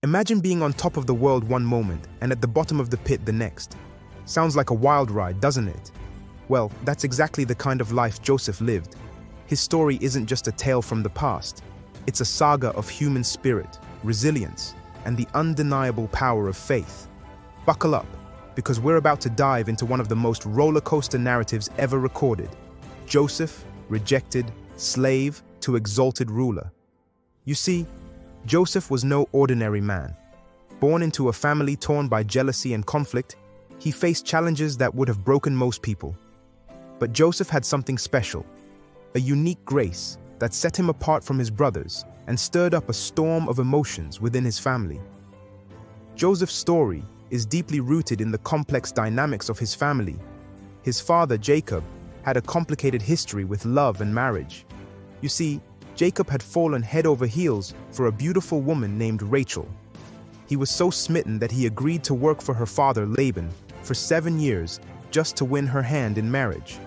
Imagine being on top of the world one moment and at the bottom of the pit the next. Sounds like a wild ride, doesn't it? Well, that's exactly the kind of life Joseph lived. His story isn't just a tale from the past. It's a saga of human spirit, resilience, and the undeniable power of faith. Buckle up, because we're about to dive into one of the most roller coaster narratives ever recorded. Joseph, rejected, slave to exalted ruler. You see, Joseph was no ordinary man. Born into a family torn by jealousy and conflict, he faced challenges that would have broken most people. But Joseph had something special, a unique grace that set him apart from his brothers and stirred up a storm of emotions within his family. Joseph's story is deeply rooted in the complex dynamics of his family. His father, Jacob, had a complicated history with love and marriage. You see, Jacob had fallen head over heels for a beautiful woman named Rachel. He was so smitten that he agreed to work for her father, Laban, for 7 years just to win her hand in marriage.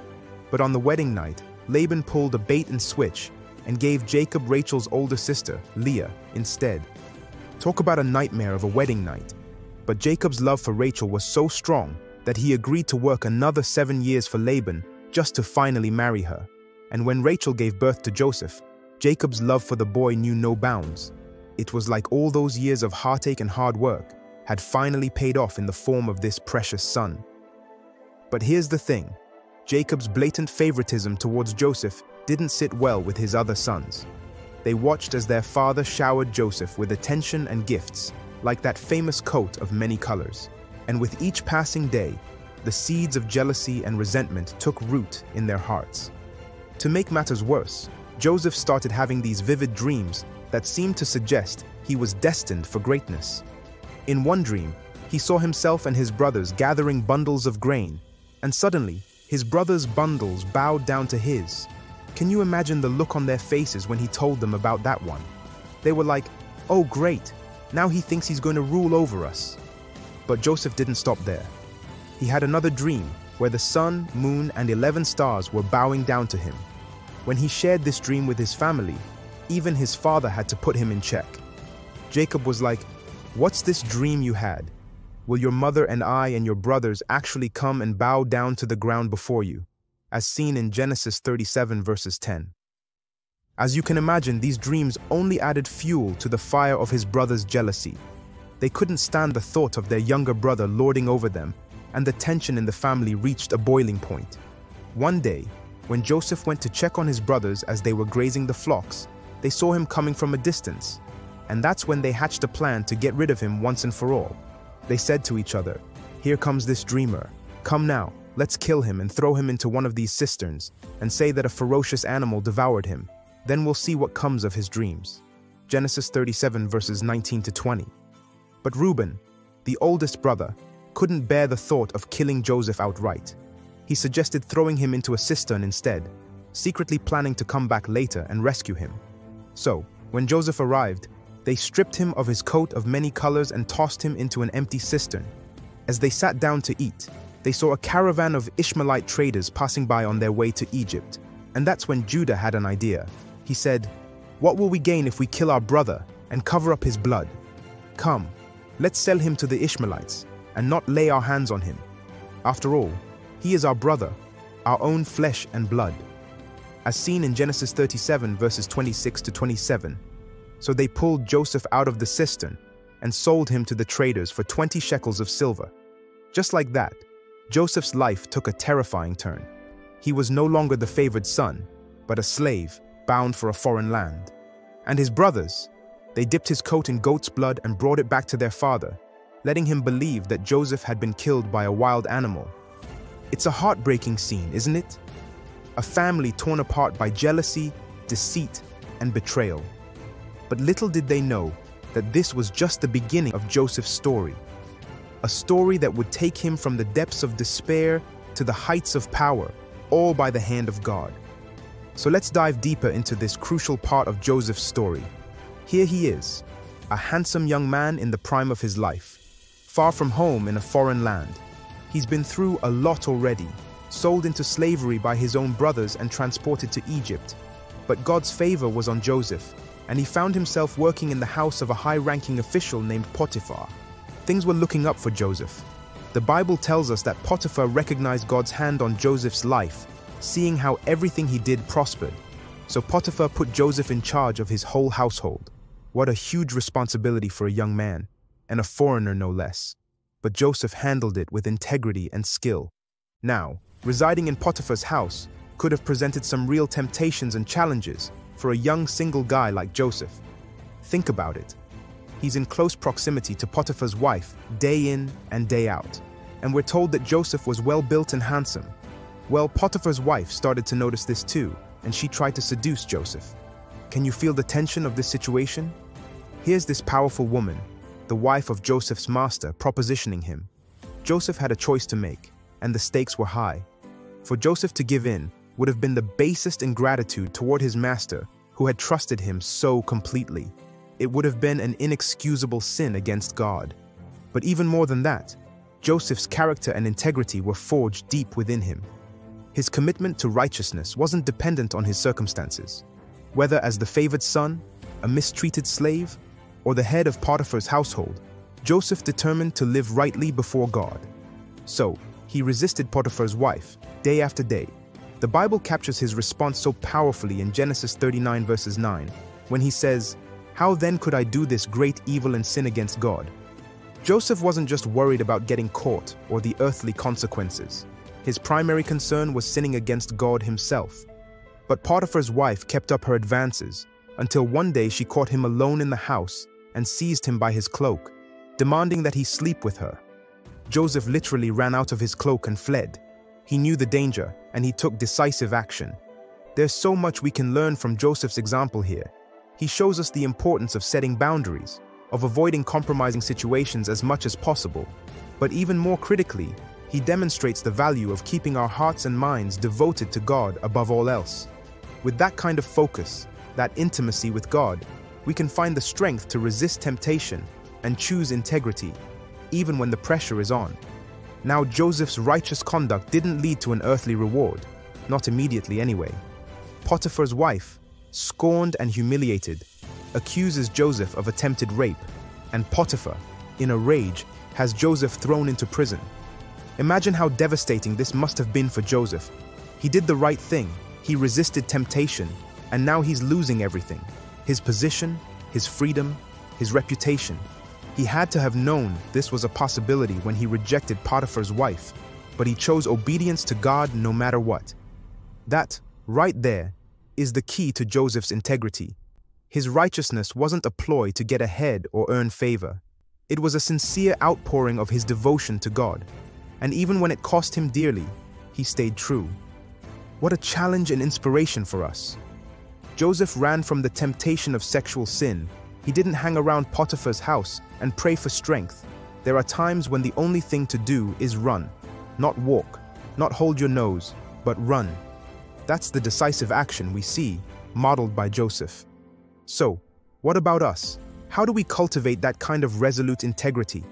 But on the wedding night, Laban pulled a bait and switch and gave Jacob Rachel's older sister, Leah, instead. Talk about a nightmare of a wedding night. But Jacob's love for Rachel was so strong that he agreed to work another 7 years for Laban just to finally marry her. And when Rachel gave birth to Joseph, Jacob's love for the boy knew no bounds. It was like all those years of heartache and hard work had finally paid off in the form of this precious son. But here's the thing. Jacob's blatant favoritism towards Joseph didn't sit well with his other sons. They watched as their father showered Joseph with attention and gifts, like that famous coat of many colors. And with each passing day, the seeds of jealousy and resentment took root in their hearts. To make matters worse, Joseph started having these vivid dreams that seemed to suggest he was destined for greatness. In one dream, he saw himself and his brothers gathering bundles of grain, and suddenly, his brothers' bundles bowed down to his. Can you imagine the look on their faces when he told them about that one? They were like, "Oh great, now he thinks he's going to rule over us." But Joseph didn't stop there. He had another dream where the sun, moon, and 11 stars were bowing down to him. When he shared this dream with his family, even his father had to put him in check. Jacob was like, "What's this dream you had? Will your mother and I and your brothers actually come and bow down to the ground before you?" As seen in Genesis 37 verses 10. As you can imagine, these dreams only added fuel to the fire of his brothers' jealousy. They couldn't stand the thought of their younger brother lording over them, and the tension in the family reached a boiling point. One day, when Joseph went to check on his brothers as they were grazing the flocks, they saw him coming from a distance, and that's when they hatched a plan to get rid of him once and for all. They said to each other, "Here comes this dreamer. Come now, let's kill him and throw him into one of these cisterns and say that a ferocious animal devoured him. Then we'll see what comes of his dreams." Genesis 37 verses 19 to 20. But Reuben, the oldest brother, couldn't bear the thought of killing Joseph outright. He suggested throwing him into a cistern instead, secretly planning to come back later and rescue him. So, when Joseph arrived, they stripped him of his coat of many colors and tossed him into an empty cistern. As they sat down to eat, they saw a caravan of Ishmaelite traders passing by on their way to Egypt. And that's when Judah had an idea. He said, "What will we gain if we kill our brother and cover up his blood? Come, let's sell him to the Ishmaelites and not lay our hands on him. After all, he is our brother, our own flesh and blood." As seen in Genesis 37 verses 26 to 27. So they pulled Joseph out of the cistern and sold him to the traders for 20 shekels of silver. Just like that, Joseph's life took a terrifying turn. He was no longer the favored son, but a slave bound for a foreign land. And his brothers, they dipped his coat in goat's blood and brought it back to their father, letting him believe that Joseph had been killed by a wild animal. It's a heartbreaking scene, isn't it? A family torn apart by jealousy, deceit, and betrayal. But little did they know that this was just the beginning of Joseph's story. A story that would take him from the depths of despair to the heights of power, all by the hand of God. So let's dive deeper into this crucial part of Joseph's story. Here he is, a handsome young man in the prime of his life, far from home in a foreign land. He's been through a lot already, sold into slavery by his own brothers and transported to Egypt. But God's favor was on Joseph. and he found himself working in the house of a high-ranking official named Potiphar. Things were looking up for Joseph. The Bible tells us that Potiphar recognized God's hand on Joseph's life, seeing how everything he did prospered. So Potiphar put Joseph in charge of his whole household. What a huge responsibility for a young man, and a foreigner no less. But Joseph handled it with integrity and skill. Now, residing in Potiphar's house could have presented some real temptations and challenges for a young single guy like Joseph. Think about it. He's in close proximity to Potiphar's wife, day in and day out. And we're told that Joseph was well-built and handsome. Well, Potiphar's wife started to notice this too, and she tried to seduce Joseph. Can you feel the tension of this situation? Here's this powerful woman, the wife of Joseph's master, propositioning him. Joseph had a choice to make, and the stakes were high. For Joseph to give in would have been the basest ingratitude toward his master, who had trusted him so completely. It would have been an inexcusable sin against God. But even more than that, Joseph's character and integrity were forged deep within him. His commitment to righteousness wasn't dependent on his circumstances. Whether as the favored son, a mistreated slave, or the head of Potiphar's household, Joseph determined to live rightly before God. So, he resisted Potiphar's wife, day after day. The Bible captures his response so powerfully in Genesis 39 verses 9, when he says, "How then could I do this great evil and sin against God?" Joseph wasn't just worried about getting caught or the earthly consequences. His primary concern was sinning against God himself. But Potiphar's wife kept up her advances until one day she caught him alone in the house and seized him by his cloak, demanding that he sleep with her. Joseph literally ran out of his cloak and fled. He knew the danger, and he took decisive action. There's so much we can learn from Joseph's example here. He shows us the importance of setting boundaries, of avoiding compromising situations as much as possible. But even more critically, he demonstrates the value of keeping our hearts and minds devoted to God above all else. With that kind of focus, that intimacy with God, we can find the strength to resist temptation and choose integrity, even when the pressure is on. Now, Joseph's righteous conduct didn't lead to an earthly reward, not immediately anyway. Potiphar's wife, scorned and humiliated, accuses Joseph of attempted rape, and Potiphar, in a rage, has Joseph thrown into prison. Imagine how devastating this must have been for Joseph. He did the right thing, he resisted temptation, and now he's losing everything. His position, his freedom, his reputation. He had to have known this was a possibility when he rejected Potiphar's wife, but he chose obedience to God no matter what. That, right there, is the key to Joseph's integrity. His righteousness wasn't a ploy to get ahead or earn favor. It was a sincere outpouring of his devotion to God. And even when it cost him dearly, he stayed true. What a challenge and inspiration for us. Joseph ran from the temptation of sexual sin. He didn't hang around Potiphar's house and pray for strength. There are times when the only thing to do is run, not walk, not hold your nose, but run. That's the decisive action we see, modeled by Joseph. So, what about us? How do we cultivate that kind of resolute integrity?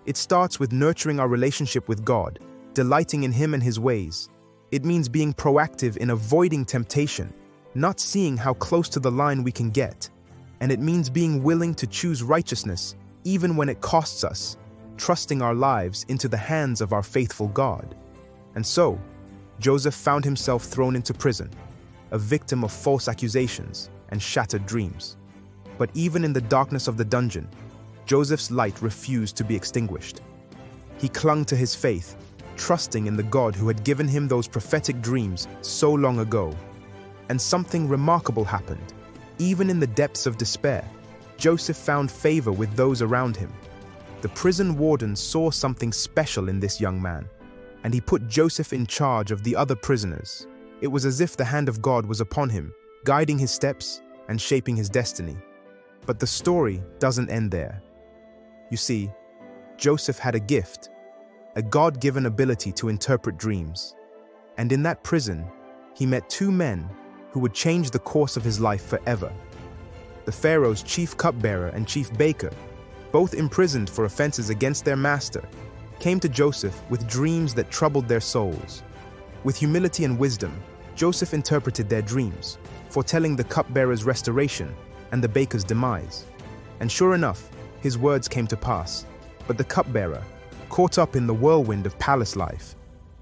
It starts with nurturing our relationship with God, delighting in Him and His ways. It means being proactive in avoiding temptation, not seeing how close to the line we can get. And it means being willing to choose righteousness, even when it costs us, trusting our lives into the hands of our faithful God. And so, Joseph found himself thrown into prison, a victim of false accusations and shattered dreams. But even in the darkness of the dungeon, Joseph's light refused to be extinguished. He clung to his faith, trusting in the God who had given him those prophetic dreams so long ago. And something remarkable happened. Even in the depths of despair, Joseph found favor with those around him. The prison warden saw something special in this young man, and he put Joseph in charge of the other prisoners. It was as if the hand of God was upon him, guiding his steps and shaping his destiny. But the story doesn't end there. You see, Joseph had a gift, a God-given ability to interpret dreams. And in that prison, he met two men who would change the course of his life forever. The Pharaoh's chief cupbearer and chief baker, both imprisoned for offenses against their master, came to Joseph with dreams that troubled their souls. With humility and wisdom, Joseph interpreted their dreams, foretelling the cupbearer's restoration and the baker's demise. And sure enough, his words came to pass. But the cupbearer, caught up in the whirlwind of palace life,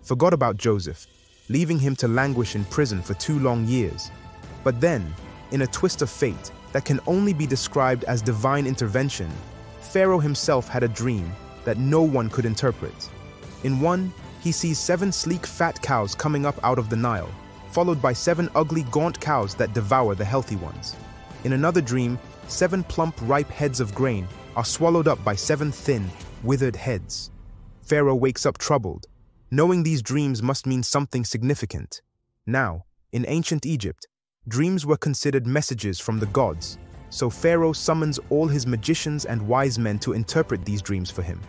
forgot about Joseph, leaving him to languish in prison for 2 long years. But then, in a twist of fate that can only be described as divine intervention, Pharaoh himself had a dream that no one could interpret. In one, he sees 7 sleek fat cows coming up out of the Nile, followed by 7 ugly gaunt cows that devour the healthy ones. In another dream, 7 plump ripe heads of grain are swallowed up by 7 thin, withered heads. Pharaoh wakes up troubled, knowing these dreams must mean something significant. Now, in ancient Egypt, dreams were considered messages from the gods, so Pharaoh summons all his magicians and wise men to interpret these dreams for him.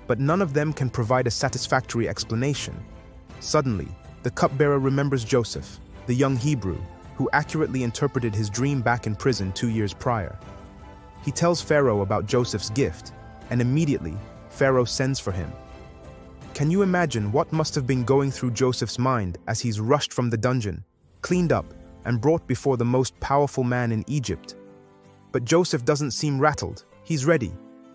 But none of them can provide a satisfactory explanation. Suddenly, the cupbearer remembers Joseph, the young Hebrew, who accurately interpreted his dream back in prison 2 years prior. He tells Pharaoh about Joseph's gift, and immediately, Pharaoh sends for him. Can you imagine what must have been going through Joseph's mind as he's rushed from the dungeon, cleaned up, and brought before the most powerful man in Egypt? But Joseph doesn't seem rattled. He's ready.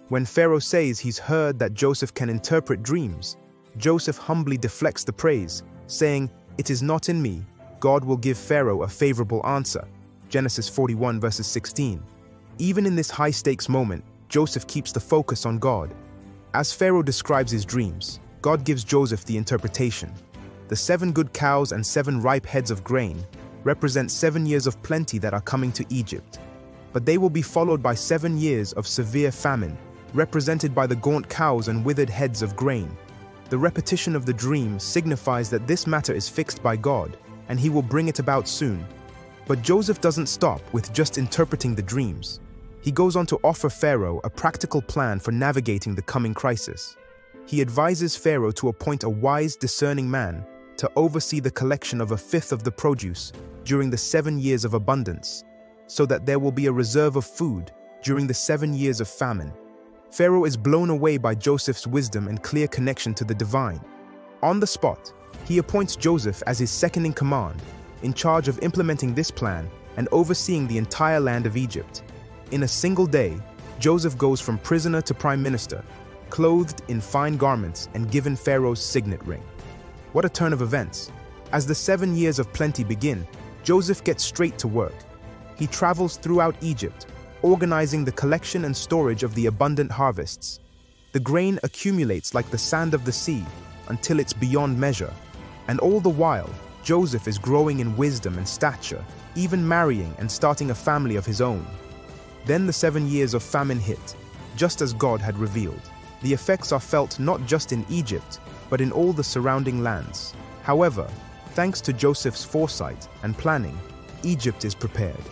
When Pharaoh says he's heard that Joseph can interpret dreams, Joseph humbly deflects the praise, saying, "It is not in me. God will give Pharaoh a favorable answer." Genesis 41 verses 16. Even in this high-stakes moment, Joseph keeps the focus on God. As Pharaoh describes his dreams, God gives Joseph the interpretation. The 7 good cows and 7 ripe heads of grain represent 7 years of plenty that are coming to Egypt. But they will be followed by 7 years of severe famine, represented by the gaunt cows and withered heads of grain. The repetition of the dream signifies that this matter is fixed by God, and he will bring it about soon. But Joseph doesn't stop with just interpreting the dreams. He goes on to offer Pharaoh a practical plan for navigating the coming crisis. He advises Pharaoh to appoint a wise, discerning man to oversee the collection of 1/5 of the produce during the 7 years of abundance, so that there will be a reserve of food during the 7 years of famine. Pharaoh is blown away by Joseph's wisdom and clear connection to the divine. On the spot, he appoints Joseph as his second-in-command, in charge of implementing this plan and overseeing the entire land of Egypt. In a single day, Joseph goes from prisoner to prime minister, clothed in fine garments and given Pharaoh's signet ring. What a turn of events! As the 7 years of plenty begin, Joseph gets straight to work. He travels throughout Egypt, organizing the collection and storage of the abundant harvests. The grain accumulates like the sand of the sea until it's beyond measure. And all the while, Joseph is growing in wisdom and stature, even marrying and starting a family of his own. Then the 7 years of famine hit, just as God had revealed. The effects are felt not just in Egypt, but in all the surrounding lands. However, thanks to Joseph's foresight and planning, Egypt is prepared.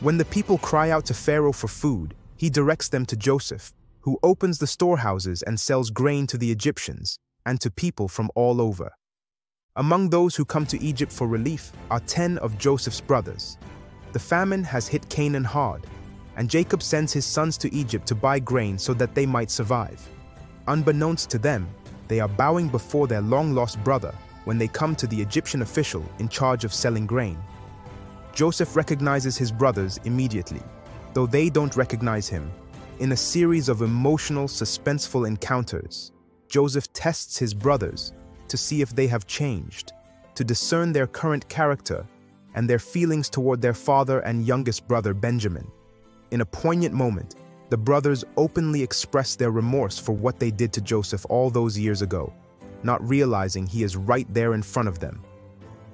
When the people cry out to Pharaoh for food, he directs them to Joseph, who opens the storehouses and sells grain to the Egyptians and to people from all over. Among those who come to Egypt for relief are 10 of Joseph's brothers. The famine has hit Canaan hard, and Jacob sends his sons to Egypt to buy grain so that they might survive. Unbeknownst to them, they are bowing before their long-lost brother when they come to the Egyptian official in charge of selling grain. Joseph recognizes his brothers immediately, though they don't recognize him. In a series of emotional, suspenseful encounters, Joseph tests his brothers to see if they have changed, to discern their current character and their feelings toward their father and youngest brother Benjamin. In a poignant moment, the brothers openly express their remorse for what they did to Joseph all those years ago, not realizing he is right there in front of them.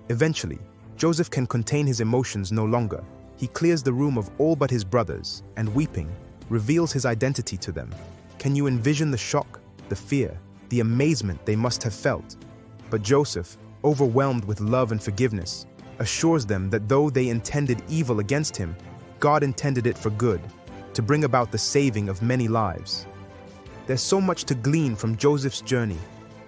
Eventually, Joseph can contain his emotions no longer. He clears the room of all but his brothers and, weeping, reveals his identity to them. Can you envision the shock, the fear, the amazement they must have felt? But Joseph, overwhelmed with love and forgiveness, assures them that though they intended evil against him, God intended it for good, to bring about the saving of many lives. There's so much to glean from Joseph's journey: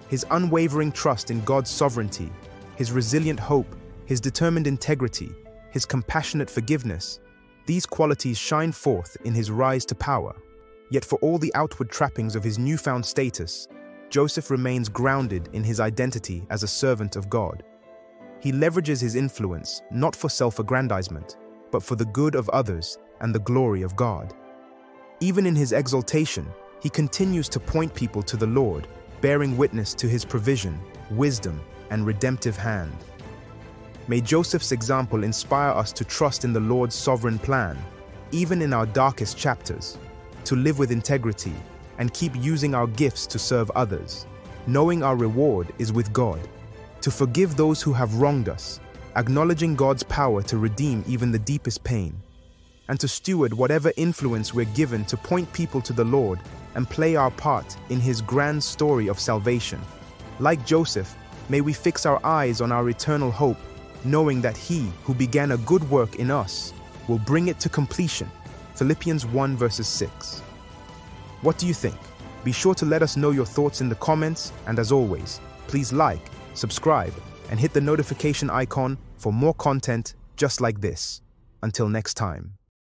his unwavering trust in God's sovereignty, his resilient hope, his determined integrity, his compassionate forgiveness. These qualities shine forth in his rise to power. Yet for all the outward trappings of his newfound status, Joseph remains grounded in his identity as a servant of God. He leverages his influence not for self-aggrandizement, but for the good of others and the glory of God. Even in his exaltation, he continues to point people to the Lord, bearing witness to his provision, wisdom, and redemptive hand. May Joseph's example inspire us to trust in the Lord's sovereign plan, even in our darkest chapters, to live with integrity and keep using our gifts to serve others, knowing our reward is with God, to forgive those who have wronged us, acknowledging God's power to redeem even the deepest pain, and to steward whatever influence we're given to point people to the Lord and play our part in his grand story of salvation. Like Joseph, may we fix our eyes on our eternal hope, knowing that he who began a good work in us will bring it to completion. Philippians 1 verses 6. What do you think? Be sure to let us know your thoughts in the comments, and as always, please like, subscribe, and hit the notification icon for more content just like this. Until next time.